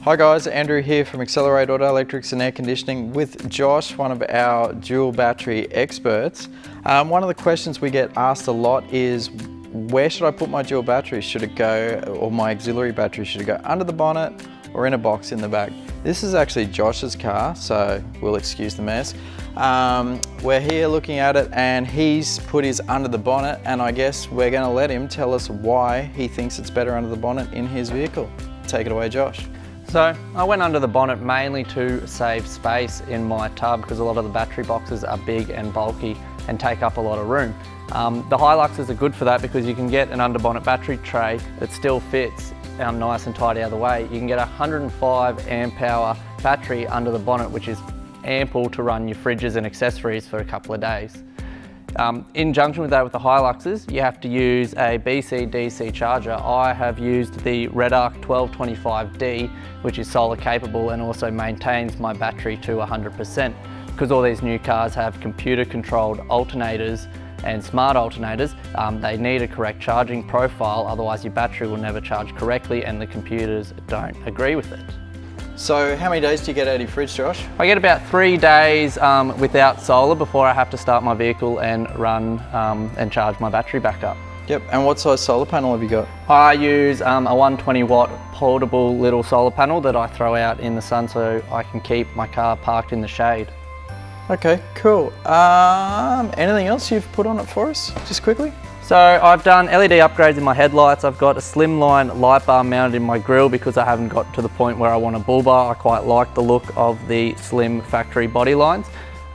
Hi guys, Andrew here from Accelerate Auto Electrics and Air Conditioning with Josh, one of our dual battery experts. One of the questions we get asked a lot is, where should I put my dual battery? Should it go, or my auxiliary battery, should it go under the bonnet or in a box in the back? This is actually Josh's car, so we'll excuse the mess. We're here looking at it and he's put his under the bonnet, and I guess we're going to let him tell us why he thinks it's better under the bonnet in his vehicle. Take it away, Josh. So I went under the bonnet mainly to save space in my tub because a lot of the battery boxes are big and bulky and take up a lot of room. The Hiluxes are good for that because you can get an under bonnet battery tray that still fits nice and tight out of the way. You can get a 105 amp hour battery under the bonnet, which is ample to run your fridges and accessories for a couple of days. In conjunction with that, with the Hiluxes, you have to use a BC-DC charger. I have used the Redarc 1225D, which is solar capable and also maintains my battery to 100%. Because all these new cars have computer controlled alternators and smart alternators, they need a correct charging profile, otherwise your battery will never charge correctly and the computers don't agree with it. So how many days do you get out of your fridge, Josh? I get about 3 days without solar before I have to start my vehicle and run and charge my battery back up. Yep, and what size solar panel have you got? I use a 120 watt portable little solar panel that I throw out in the sun so I can keep my car parked in the shade. Okay, cool. Anything else you've put on it for us, just quickly? So I've done LED upgrades in my headlights. I've got a slimline light bar mounted in my grille because I haven't got to the point where I want a bull bar. I quite like the look of the slim factory body lines.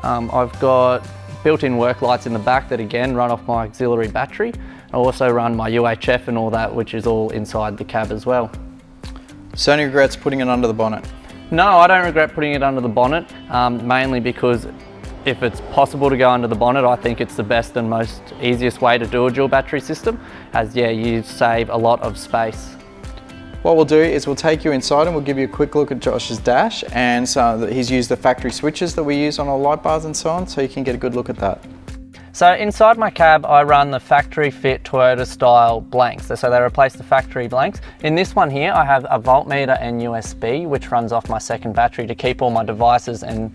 I've got built-in work lights in the back that again run off my auxiliary battery. I also run my UHF and all that, which is all inside the cab as well. So any regrets putting it under the bonnet? No, I don't regret putting it under the bonnet, mainly because if it's possible to go under the bonnet, I think it's the best and most easiest way to do a dual battery system, as you save a lot of space. What we'll do is we'll take you inside and we'll give you a quick look at Josh's dash, and so that he's used the factory switches that we use on our light bars and so on, so you can get a good look at that. So inside my cab, I run the factory fit Toyota style blanks. So they replace the factory blanks. In this one here, I have a voltmeter and USB, which runs off my second battery to keep all my devices and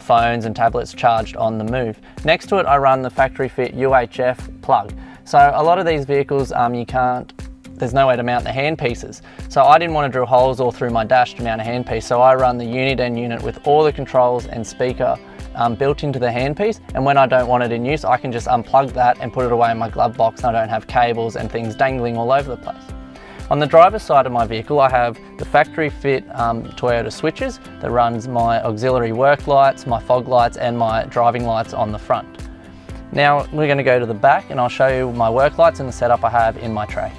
phones and tablets charged on the move. Next to it, I run the factory fit UHF plug. So a lot of these vehicles, there's no way to mount the handpieces. So I didn't want to drill holes all through my dash to mount a handpiece. So I run the Uniden unit with all the controls and speaker built into the handpiece. And when I don't want it in use, I can just unplug that and put it away in my glove box, and I don't have cables and things dangling all over the place. On the driver's side of my vehicle, I have the factory fit Toyota switches that runs my auxiliary work lights, my fog lights and my driving lights on the front. Now we're going to go to the back and I'll show you my work lights and the setup I have in my tray.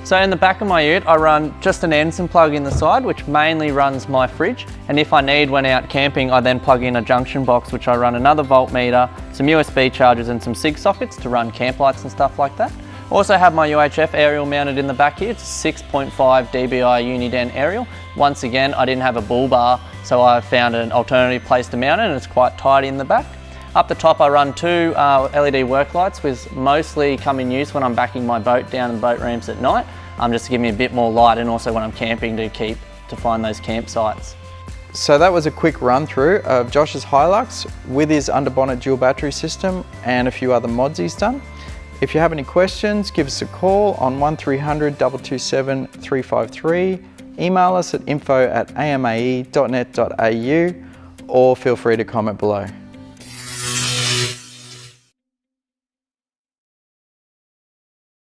So in the back of my ute, I run just an Anderson plug in the side, which mainly runs my fridge. And if I need, when out camping, I then plug in a junction box, which I run another voltmeter, some USB chargers and some SIG sockets to run camp lights and stuff like that. Also have my UHF aerial mounted in the back here. It's a 6.5 dBi Uniden aerial. Once again, I didn't have a bull bar, so I found an alternative place to mount it, and it's quite tight in the back. Up the top, I run two LED work lights, which mostly come in use when I'm backing my boat down in boat ramps at night, just to give me a bit more light, and also when I'm camping to find those campsites. So that was a quick run through of Josh's Hilux with his under bonnet dual battery system and a few other mods he's done. If you have any questions, give us a call on 1300 227 353, email us at info@amae.net.au, or feel free to comment below.